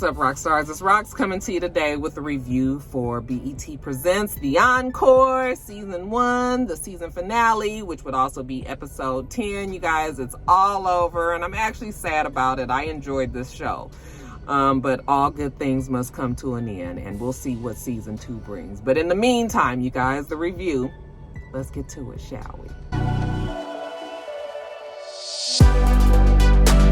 What's up, rock stars? It's Rox coming to you today with a review for BET Presents the Encore Season 1, the season finale, which would also be episode 10. You guys, it's all over, and I'm actually sad about it. I enjoyed this show. But all good things must come to an end, and we'll see what Season 2 brings. But in the meantime, you guys, the review, let's get to it, shall we?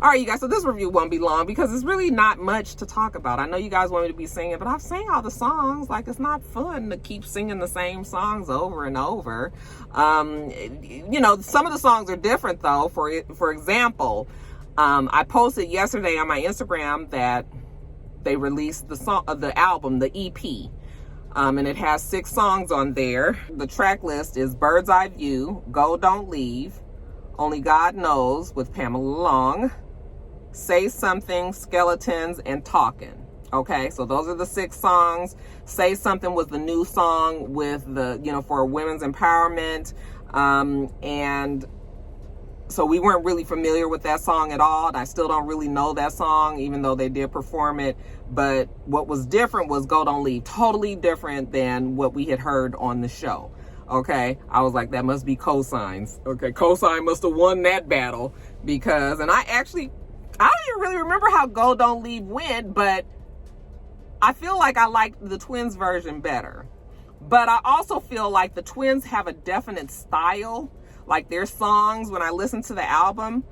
All right, you guys, so this review won't be long because it's really not much to talk about. I know you guys want me to be singing, but I've sang all the songs. Like, it's not fun to keep singing the same songs over and over. You know, some of the songs are different, though. For example, I posted yesterday on my Instagram that they released the album, the EP. And it has 6 songs on there. The track list is Bird's Eye View, Go Don't Leave, Only God Knows with Pamela Long, Say Something, Skeletons, and Talkin'. Okay, so those are the 6 songs. Say Something was the new song with the, for women's empowerment. And so we weren't really familiar with that song at all. And I still don't really know that song, even though they did perform it. But what was different was Go Don't Leave. Totally different than what we had heard on the show. Okay, I was like, that must be Cosigns. Okay, Cosign must have won that battle because, and I don't even really remember how Go Don't Leave went, but I feel like I liked the Twins version better. But I also feel like the Twins have a definite style, like their songs, when I listen to the album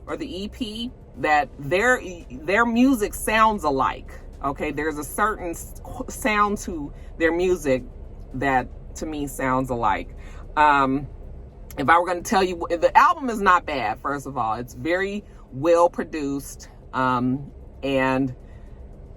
or the EP, that their music sounds alike. Okay, there's a certain sound to their music that to me sounds alike. If I were going to tell you, the album is not bad, first of all. It's very well produced, and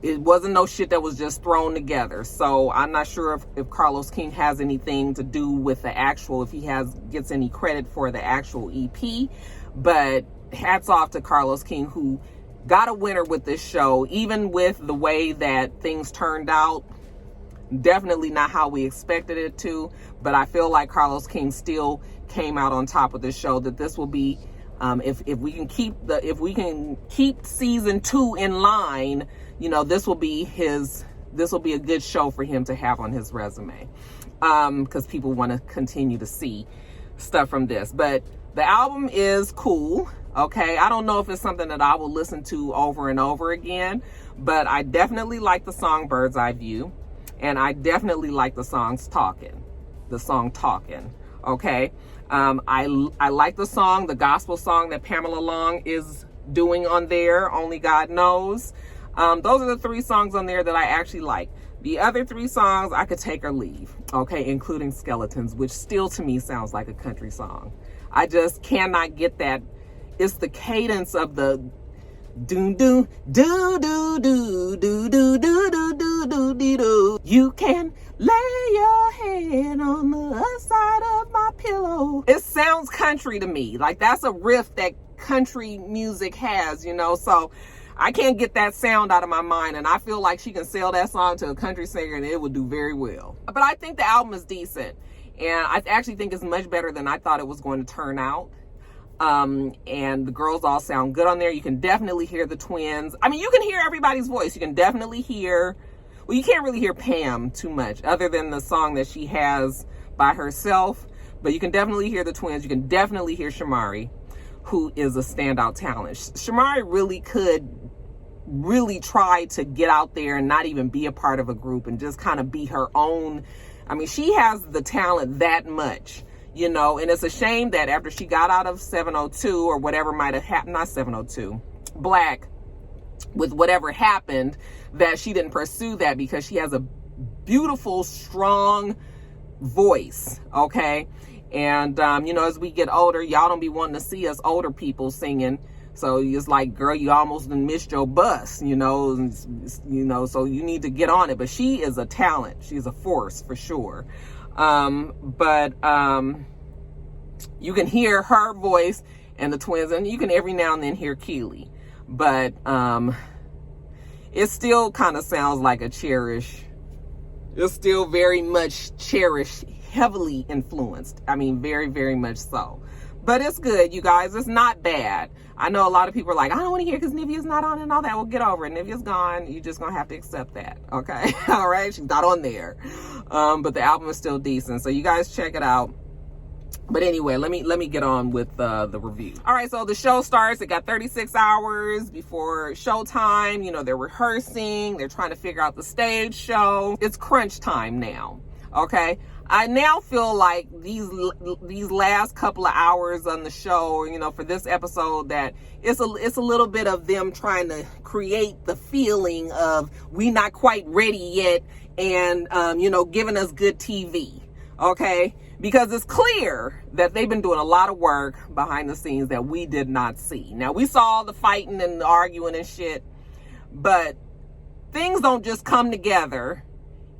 it wasn't no shit that was just thrown together. So I'm not sure if Carlos King has anything to do with the actual, if he gets any credit for the actual EP, but hats off to Carlos King, who got a winner with this show, even with the way that things turned out. Definitely not how we expected it to, but I feel like Carlos King still came out on top of this show. That this will be, if we can keep season 2 in line, this will be a good show for him to have on his resume, because people want to continue to see stuff from this. But the album is cool. Okay, I don't know if it's something that I will listen to over and over again, but I definitely like the song Bird's Eye View. And I definitely like the song Talkin'. Okay. I like the song, the gospel song that Pamela Long is doing on there, Only God Knows. Those are the 3 songs on there that I actually like. The other 3 songs I could take or leave, okay, including Skeletons, which still to me sounds like a country song. I just cannot get that. It's the cadence of the do do do do do do do do do do do do. You can lay your head on the other side of my pillow. It sounds country to me. Like, that's a riff that country music has, so I can't get that sound out of my mind, and I feel like she can sell that song to a country singer and it would do very well. But I think the album is decent, and I actually think it's much better than I thought it was going to turn out. And the girls all sound good on there. You can definitely hear the Twins. I mean, you can hear everybody's voice. You can definitely hear, well, you can't really hear Pam too much other than the song that she has by herself, but you can definitely hear the Twins. You can definitely hear Shamari, who is a standout talent. Shamari really could try to get out there and not even be a part of a group and just kind of be her own. I mean, she has the talent that much. And it's a shame that after she got out of 702 or whatever might have happened, not 702, Black, with whatever happened, that she didn't pursue that, because she has a beautiful, strong voice, okay? And, as we get older, y'all don't be wanting to see us older people singing. So it's like, girl, you almost done missed your bus, so you need to get on it. But she is a talent. She's a force for sure. But you can hear her voice and the Twins, and you can every now and then hear Keely, but it still kind of sounds like a Cherish. It's still very much Cherish, heavily influenced. I mean, very, very much so. But it's good, you guys. It's not bad. I know a lot of people are like, I don't want to hear because Nivea's not on and all that. Well, get over it. Nivea's gone. You're just going to have to accept that. Okay? All right? She's not on there. But the album is still decent. So you guys check it out. But anyway, let me get on with the review. All right, so the show starts. It got 36 hours before showtime. You know, they're rehearsing. They're trying to figure out the stage show. It's crunch time now. Okay? I now feel like these last couple of hours on the show, you know, for this episode, that it's a little bit of them trying to create the feeling of we not quite ready yet, and you know, giving us good TV. Okay? Because it's clear that they've been doing a lot of work behind the scenes that we did not see. Now, we saw the fighting and the arguing and shit, but things don't just come together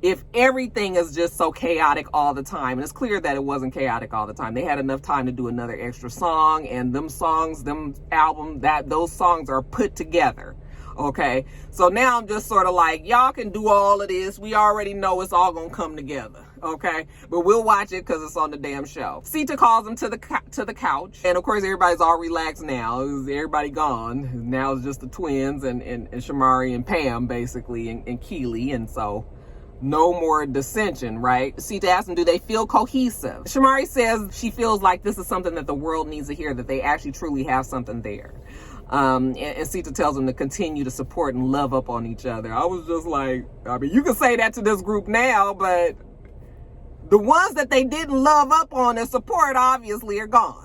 if everything is just so chaotic all the time. And it's clear that it wasn't chaotic all the time. They had enough time to do another extra song, and those songs are put together. Okay, so now I'm just sort of like, y'all can do all of this. We already know it's all gonna come together. Okay, but we'll watch it because it's on the damn show. Sita calls them to the couch, and of course everybody's all relaxed now. Everybody gone. Now it's just the twins and Shamari and Pam basically, and Keely, and so no more dissension, right? Sita asks them, do they feel cohesive? Shamari says she feels like this is something that the world needs to hear, that they actually truly have something there. And Sita tells them to continue to support and love up on each other. I was just like, I mean, you can say that to this group now, but the ones that they didn't love up on and support obviously are gone.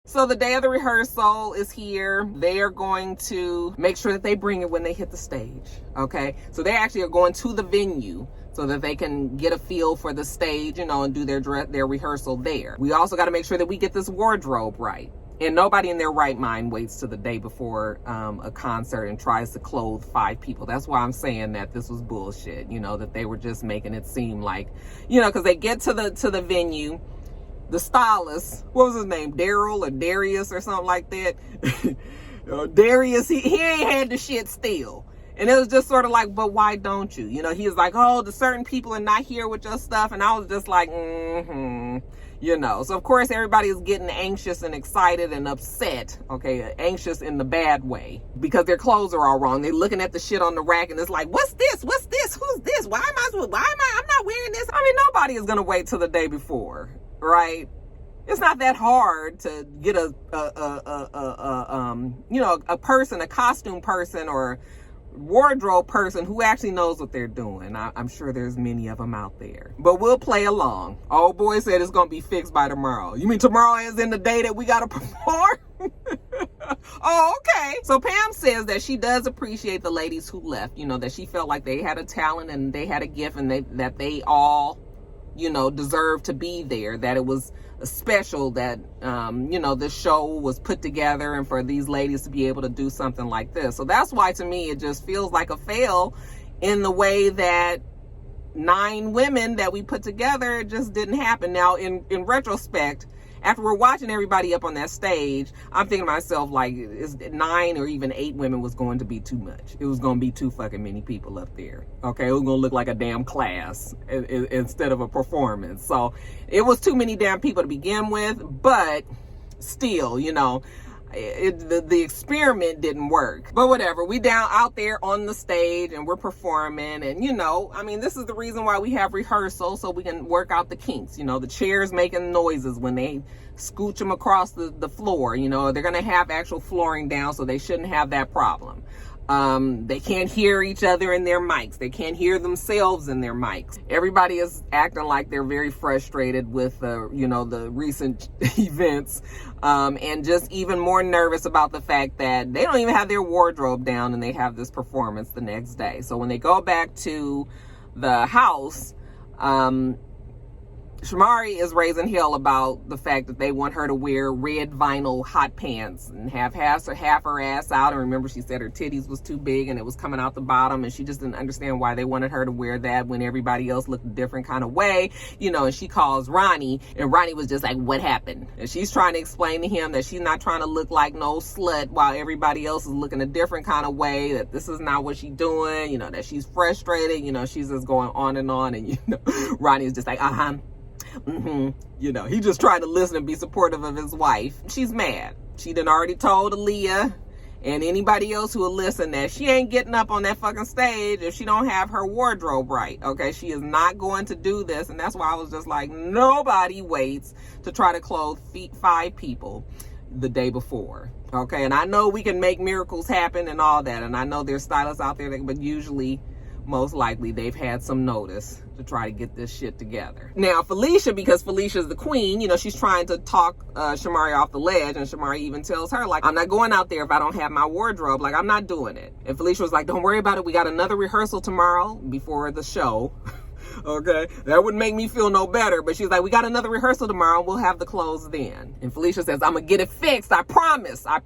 So the day of the rehearsal is here. They are going to make sure that they bring it when they hit the stage. Okay, so they actually are going to the venue so that they can get a feel for the stage, you know, and do their rehearsal there. We also got to make sure that we get this wardrobe right. And nobody in their right mind waits till the day before a concert and tries to clothe 5 people. That's why I'm saying that this was bullshit, you know, that they were just making it seem like, you know, because they get to the venue. The stylist, what was his name? Daryl or Darius or something like that. Darius, he ain't had the shit still. And it was just sort of like, but why don't you? You know, he was like, oh, the certain people are not here with your stuff. And I was just like, you know. So, of course, everybody is getting anxious and excited and upset. Okay, anxious in the bad way. Because their clothes are all wrong. They're looking at the shit on the rack and it's like, what's this? What's this? Who's this? I'm not wearing this. I mean, nobody is going to wait till the day before, right? It's not that hard to get a person, a costume person or wardrobe person who actually knows what they're doing. I'm sure there's many of them out there, but we'll play along. Old boy said it's gonna be fixed by tomorrow. You mean tomorrow is in the day that we gotta perform? Oh, okay. So Pam says that she does appreciate the ladies who left, you know, that she felt like they had a talent and they had a gift, and that they all, you know, deserve to be there, that it was special that, you know, this show was put together and for these ladies to be able to do something like this. So that's why, to me, it just feels like a fail in the way that 9 women that we put together just didn't happen. Now, in retrospect, after we're watching everybody up on that stage, I'm thinking to myself, like, 9 or even 8 women was going to be too much. It was going to be too fucking many people up there. Okay, it was going to look like a damn class instead of a performance. So it was too many damn people to begin with, but still, you know, the experiment didn't work. But whatever, we out there on the stage and we're performing, and you know, I mean, this is the reason why we have rehearsals, so we can work out the kinks. You know, the chairs making noises when they scooch them across the floor. You know, they're gonna have actual flooring down, so they shouldn't have that problem. They can't hear each other in their mics. They can't hear themselves in their mics. Everybody is acting like they're very frustrated with, you know, the recent events, and just even more nervous about the fact that they don't even have their wardrobe down and they have this performance the next day. So when they go back to the house, Shamari is raising hell about the fact that they want her to wear red vinyl hot pants and have half her ass out. And remember, she said her titties was too big and it was coming out the bottom, and she just didn't understand why they wanted her to wear that when everybody else looked a different kind of way, you know. And she calls Ronnie, and Ronnie was just like, what happened? And she's trying to explain to him that she's not trying to look like no slut while everybody else is looking a different kind of way, that this is not what she's doing, you know, that she's frustrated, you know. She's just going on, and you know, Ronnie is just like, You know, he just tried to listen and be supportive of his wife. She's mad. She done already told Aaliyah and anybody else who will listen that she ain't getting up on that fucking stage if she don't have her wardrobe right. Okay, she is not going to do this. And that's why I was just like, nobody waits to try to clothe 5 people the day before. Okay, and I know we can make miracles happen and all that, and I know there's stylists out there that, but usually, most likely, they've had some notice to try to get this shit together. Now, Felicia, because Felicia's the queen, you know, she's trying to talk Shamari off the ledge, and Shamari even tells her, like, I'm not going out there if I don't have my wardrobe. Like, I'm not doing it. And Felicia was like, don't worry about it. We got another rehearsal tomorrow before the show. Okay, that wouldn't make me feel no better, but she's like, we got another rehearsal tomorrow and we'll have the clothes then. And Felicia says, I'm gonna get it fixed, I promise. And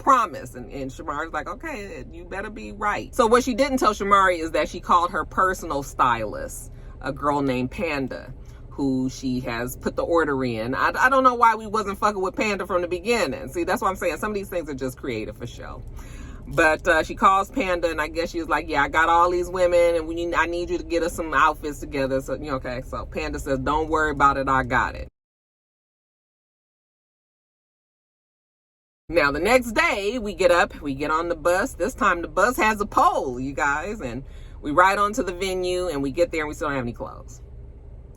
Shamari's like, okay, you better be right. So what she didn't tell Shamari is that she called her personal stylist, a girl named Panda, who she has put the order in. I don't know why we wasn't fucking with Panda from the beginning. See, that's what I'm saying. Some of these things are just creative for show. But she calls Panda, and I guess she was like, yeah, I got all these women, and I need you to get us some outfits together. So, you know, okay. So Panda says, don't worry about it. I got it. Now, the next day, we get up, we get on the bus. This time, the bus has a pole, you guys. And we ride onto the venue, and we get there, and we still don't have any clothes.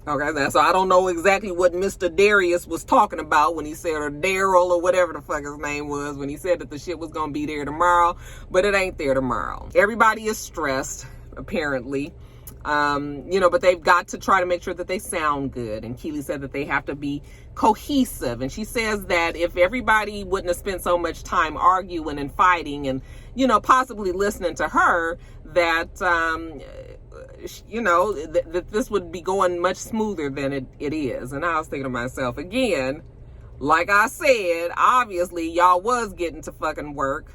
Okay, so I don't know exactly what Mr. Darius was talking about when he said, or Daryl, or whatever the fuck his name was, when he said that the shit was going to be there tomorrow, but it ain't there tomorrow. Everybody is stressed, apparently, you know, but they've got to try to make sure that they sound good. And Keely said that they have to be cohesive. And she says that if everybody wouldn't have spent so much time arguing and fighting and, you know, possibly listening to her, that, you know, that this would be going much smoother than it is. And I was thinking to myself, again, like I said, obviously y'all was getting to fucking work.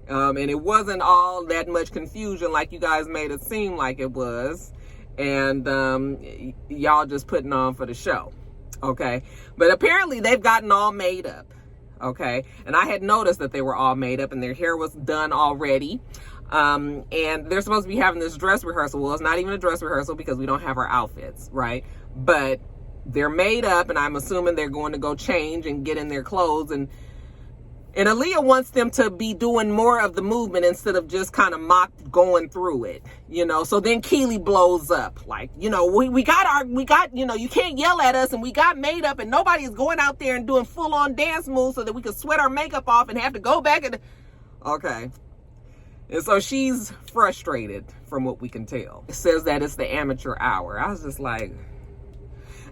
And it wasn't all that much confusion like you guys made it seem like it was. And y'all just putting on for the show. Okay. But apparently they've gotten all made up. Okay. And I had noticed that they were all made up and their hair was done already. And they're supposed to be having this dress rehearsal. Well, it's not even a dress rehearsal because we don't have our outfits, right? But they're made up, and I'm assuming they're going to go change and get in their clothes. And Aaliyah wants them to be doing more of the movement instead of just kind of going through it, you know? So then Keely blows up, like, you know, we got, you know, you can't yell at us, and we got made up, and nobody is going out there and doing full on dance moves so that we can sweat our makeup off and have to go back and, okay. And so she's frustrated from what we can tell. It says that it's the amateur hour. I was just like,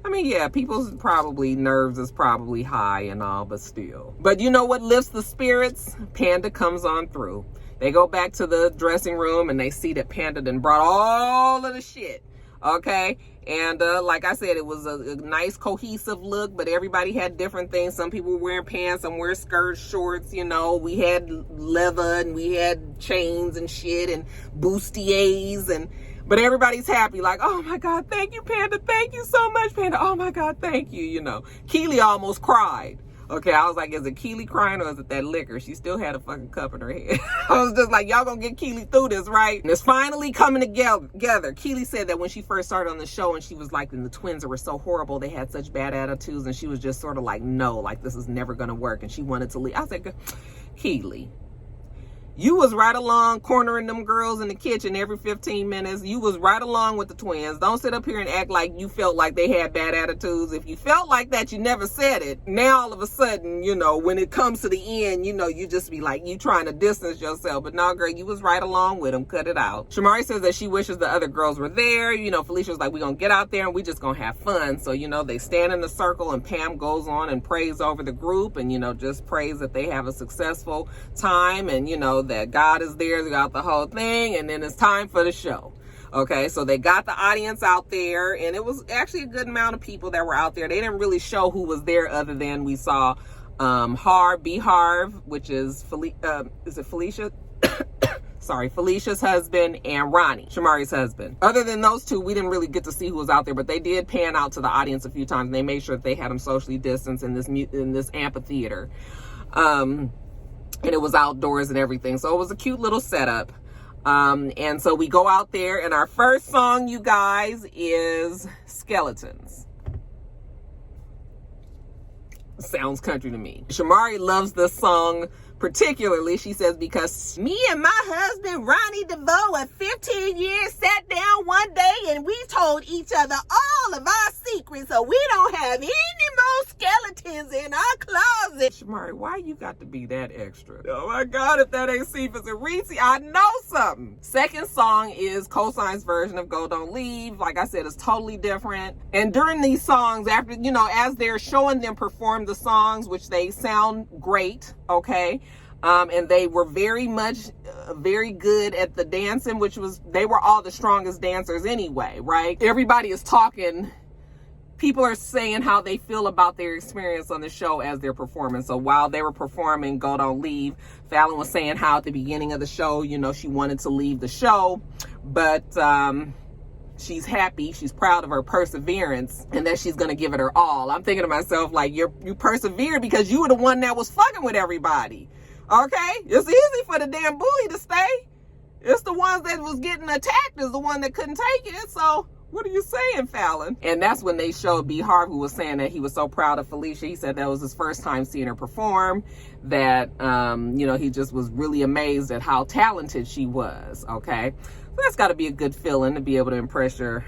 I mean, yeah, people's nerves is probably high and all, but still. But you know what lifts the spirits? Panda comes on through. They go back to the dressing room and they see that Panda done brought all of the shit. Okay. And like I said, it was a nice cohesive look, but everybody had different things. Some people were wearing pants, some wear skirts, shorts, you know. We had leather and we had chains and shit and bustiers, but everybody's happy, like, oh my God, thank you, Panda. Thank you so much, Panda. Oh my God, thank you, you know. Keely almost cried. Okay, I was like, is it Keely crying or is it that liquor? She still had a fucking cup in her head. I was just like, y'all gonna get Keely through this, right? And it's finally coming together. Keely said that when she first started on the show and she was like, and the twins were so horrible, they had such bad attitudes, and she was just sort of like, no, like this is never gonna work, and she wanted to leave. I said, Keely, you was right along cornering them girls in the kitchen every 15 minutes. You was right along with the twins. Don't sit up here and act like you felt like they had bad attitudes. If you felt like that, you never said it. Now, all of a sudden, you know, when it comes to the end, you know, you just be like, you trying to distance yourself. But no, girl, you was right along with them. Cut it out. Shamari says that she wishes the other girls were there. You know, Felicia's like, we're going to get out there and we just going to have fun. So, you know, they stand in a circle and Pam goes on and prays over the group and, you know, just prays that they have a successful time and, you know, that God is there throughout the whole thing, and then it's time for the show. Okay, so they got the audience out there, and it was actually a good amount of people that were out there. They didn't really show who was there other than we saw Harv, which is Felicia? Sorry, Felicia's husband and Ronnie, Shamari's husband. Other than those two, we didn't really get to see who was out there, but they did pan out to the audience a few times, and they made sure that they had them socially distanced in this amphitheater. And it was outdoors and everything. So it was a cute little setup. And so we go out there and our first song, you guys, is Skeletons. Sounds country to me. Shamari loves this song particularly. She says, because me and my husband, Ronnie DeVoe, at 15 years, sat down one day and we told each other all of our secrets, so we don't have any more skeletons in our closet. Shamari, why you got to be that extra? Oh my God, if that ain't Cephas and Reese, I know something. Second song is Cosign's version of Go Don't Leave. Like I said, it's totally different. And during these songs, after, you know, as they're showing them perform the songs, which they sound great, okay? And they were very good at the dancing, they were all the strongest dancers anyway, right? Everybody is talking. People are saying how they feel about their experience on the show as they're performing. So while they were performing Go Don't Leave, Fallon was saying how at the beginning of the show, you know, she wanted to leave the show, but she's happy, she's proud of her perseverance, and that she's gonna give it her all. I'm thinking to myself, like, you persevered because you were the one that was fucking with everybody. Okay? It's easy for the damn bully to stay. It's the ones that was getting attacked is the one that couldn't take it. So what are you saying, Fallon? And that's when they showed B. Harv, who was saying that he was so proud of Felicia. He said that was his first time seeing her perform, that, you know, he just was really amazed at how talented she was, okay? So that's got to be a good feeling to be able to impress your,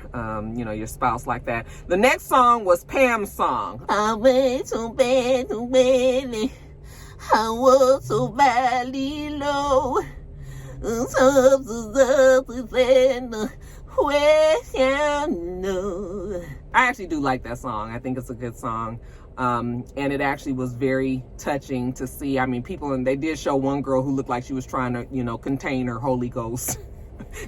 you know, your spouse like that. The next song was Pam's song. I went so bad, so badly. I was so badly low. I actually do like that song. I think it's a good song. And it actually was very touching to see. I mean, people, and they did show one girl who looked like she was trying to, you know, contain her Holy Ghost.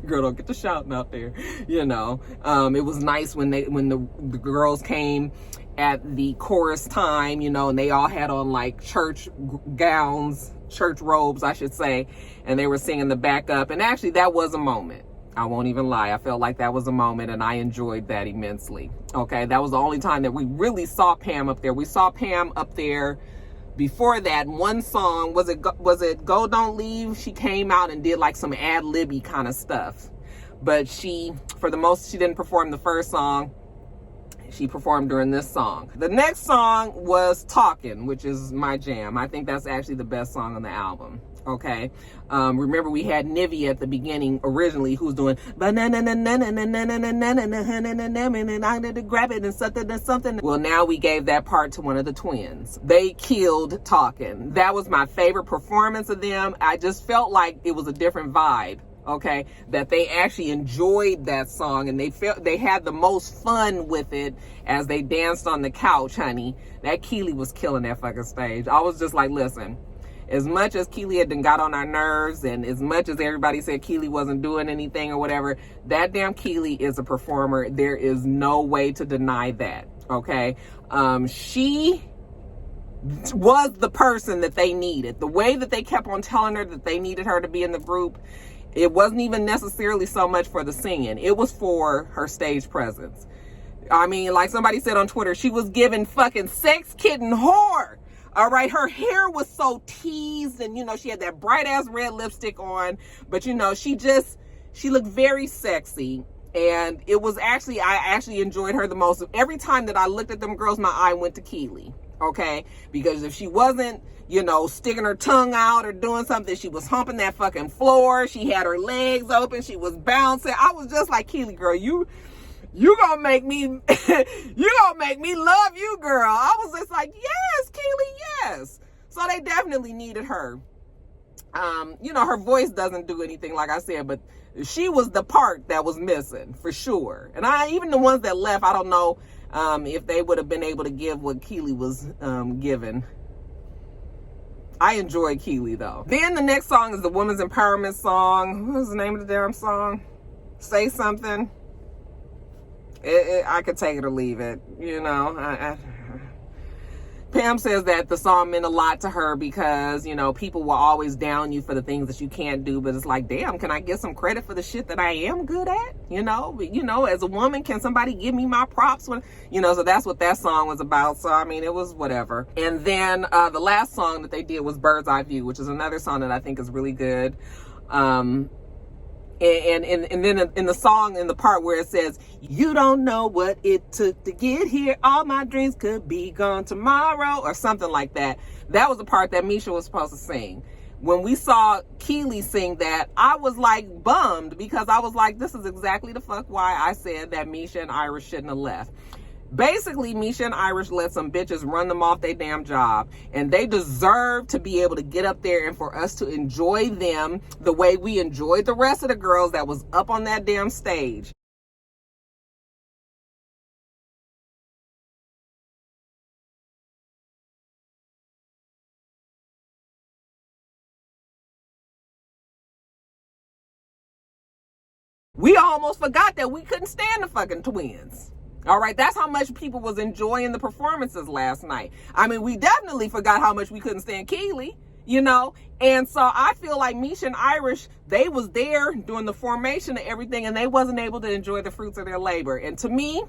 Girl, don't get the shouting out there, you know. It was nice when the girls came at the chorus time, you know, and they all had on like church gowns, church robes, I should say, and they were singing the backup. And actually, that was a moment. I won't even lie. I felt like that was a moment, and I enjoyed that immensely. Okay, that was the only time that we really saw Pam up there. We saw Pam up there before that. One song, was it Go Don't Leave? She came out and did like some ad-libby kind of stuff. But she didn't perform the first song. She performed during this song. The next song was Talkin', which is my jam. I think that's actually the best song on the album. Okay. Remember, we had Nivea at the beginning originally, who's doing grab it and something. Well, now we gave that part to one of the twins. They killed Talkin'. That was my favorite performance of them. I just felt like it was a different vibe. Okay, that they actually enjoyed that song, and they had the most fun with it as they danced on the couch, honey. That Keely was killing that fucking stage. I was just like, listen, as much as Keely had done got on our nerves, and as much as everybody said Keely wasn't doing anything or whatever, that damn Keely is a performer. There is no way to deny that, okay? She was the person that they needed. The way that they kept on telling her that they needed her to be in the group, it wasn't even necessarily so much for the singing. It was for her stage presence. I mean, like somebody said on Twitter, she was giving fucking sex kitten whore. All right, her hair was so teased, and, you know, she had that bright ass red lipstick on, but, you know, she looked very sexy. And it was actually, I actually enjoyed her the most. Every time that I looked at them girls, my eye went to Keely. Okay, because if she wasn't, you know, sticking her tongue out or doing something, she was humping that fucking floor. She had her legs open. She was bouncing. I was just like, Keely, girl, you gonna make me, you gonna make me love you, girl. I was just like, yes, Keely, yes. So they definitely needed her. You know, her voice doesn't do anything, like I said, but she was the part that was missing for sure. And even the ones that left, I don't know if they would have been able to give what Keely was given. I enjoyed Keely though. Then the next song is the women's empowerment song. What was the name of the damn song? Say Something. I could take it or leave it. You know, Pam says that the song meant a lot to her because, you know, people will always down you for the things that you can't do, but it's like, damn, can I get some credit for the shit that I am good at? You know, as a woman, can somebody give me my props when, you know, so that's what that song was about. So, I mean, it was whatever. And then the last song that they did was Bird's Eye View, which is another song that I think is really good. And then in the song, in the part where it says, you don't know what it took to get here, all my dreams could be gone tomorrow, or something like that. That was the part that Misha was supposed to sing. When we saw Keely sing that, I was like bummed, because I was like, this is exactly the fuck why I said that Misha and Irish shouldn't have left. Basically, Misha and Irish let some bitches run them off their damn job, and they deserve to be able to get up there and for us to enjoy them the way we enjoyed the rest of the girls that was up on that damn stage. We almost forgot that we couldn't stand the fucking twins. All right, that's how much people was enjoying the performances last night. I mean, we definitely forgot how much we couldn't stand Keely, you know? And so I feel like Misha and Irish, they was there doing the formation and everything, and they wasn't able to enjoy the fruits of their labor. And to me,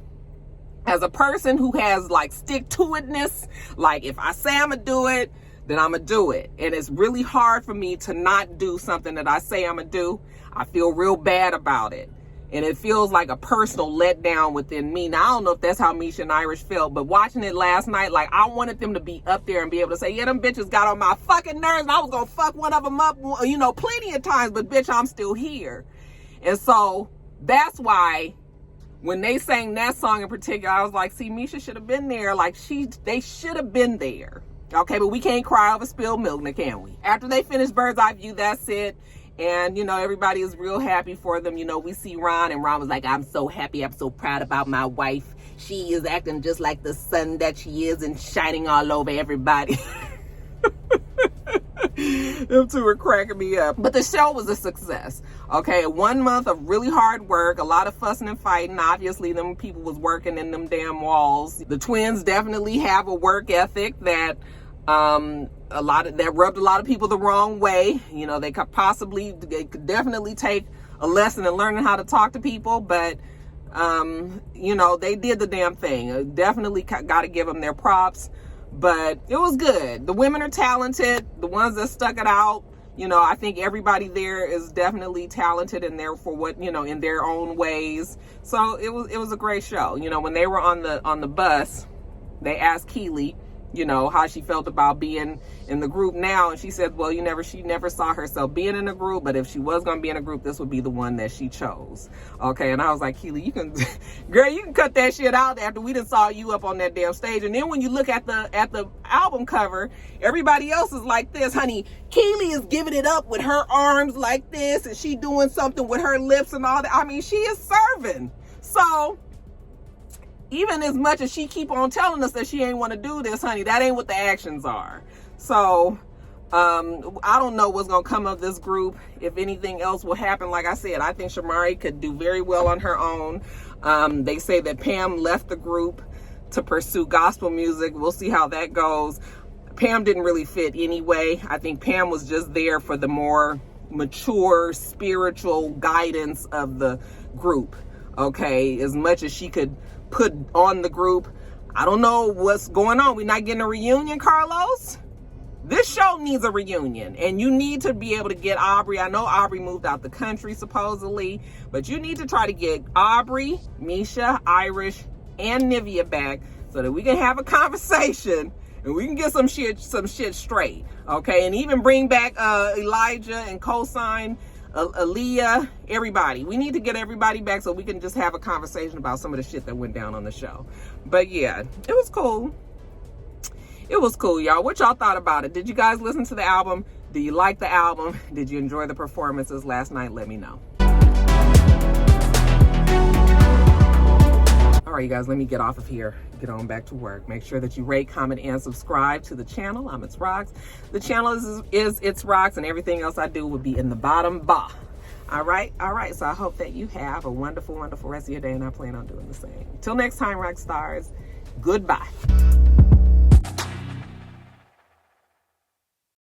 as a person who has like stick-to-itness, like if I say I'm gonna do it, then I'm gonna do it. And it's really hard for me to not do something that I say I'm gonna do. I feel real bad about it. And it feels like a personal letdown within me. Now, I don't know if that's how Misha and Irish felt, but watching it last night, like, I wanted them to be up there and be able to say, yeah, them bitches got on my fucking nerves, and I was gonna fuck one of them up, you know, plenty of times, but bitch, I'm still here. And so that's why when they sang that song in particular, I was like, see, Misha should have been there. Like, they should have been there. Okay, but we can't cry over spilled milk, now can we? After they finished Bird's Eye View, that's it. And, you know, everybody is real happy for them. You know, we see Ron, and Ron was like, I'm so happy. I'm so proud about my wife. She is acting just like the sun that she is and shining all over everybody. Them two were cracking me up. But the show was a success. Okay, 1 month of really hard work, a lot of fussing and fighting. Obviously, them people was working in them damn walls. The twins definitely have a work ethic that that rubbed a lot of people the wrong way. You know, they could definitely take a lesson in learning how to talk to people, but you know, they did the damn thing. Definitely got to give them their props, but it was good. The women are talented. The ones that stuck it out, you know, I think everybody there is definitely talented in there for what, you know, in their own ways. So it was a great show. You know, when they were on the bus, they asked Keely, you know, how she felt about being in the group now, and she said, well, she never saw herself being in a group, but if she was going to be in a group, this would be the one that she chose. Okay, and I was like, Keely, girl, you can cut that shit out after we done saw you up on that damn stage. And then when you look at the album cover, everybody else is like this, honey. Keely is giving it up with her arms like this, and she doing something with her lips and all that. I mean, she is serving. So even as much as she keep on telling us that she ain't want to do this, honey, that ain't what the actions are. So I don't know what's going to come of this group. If anything else will happen, like I said, I think Shamari could do very well on her own. They say that Pam left the group to pursue gospel music. We'll see how that goes. Pam didn't really fit anyway. I think Pam was just there for the more mature spiritual guidance of the group. Okay, as much as she could put on the group. I don't know what's going on. We're not getting a reunion, Carlos. This show needs a reunion, and you need to be able to get Aubrey. I know Aubrey moved out the country supposedly, but you need to try to get Aubrey, Misha, Irish, and Nivea back so that we can have a conversation and we can get some shit straight. Okay, and even bring back Elijah and Cosign, Aaliyah, everybody. We need to get everybody back so we can just have a conversation about some of the shit that went down on the show. But yeah, it was cool. It was cool, y'all. What y'all thought about it? Did you guys listen to the album? Do you like the album? Did you enjoy the performances last night? Let me know. All right, you guys, let me get off of here. Get on back to work. Make sure that you rate, comment, and subscribe to the channel. I'm itsrox. The channel is itsrox, and everything else I do will be in the bottom bar. All right. So I hope that you have a wonderful, wonderful rest of your day, and I plan on doing the same. Till next time, rock stars. Goodbye.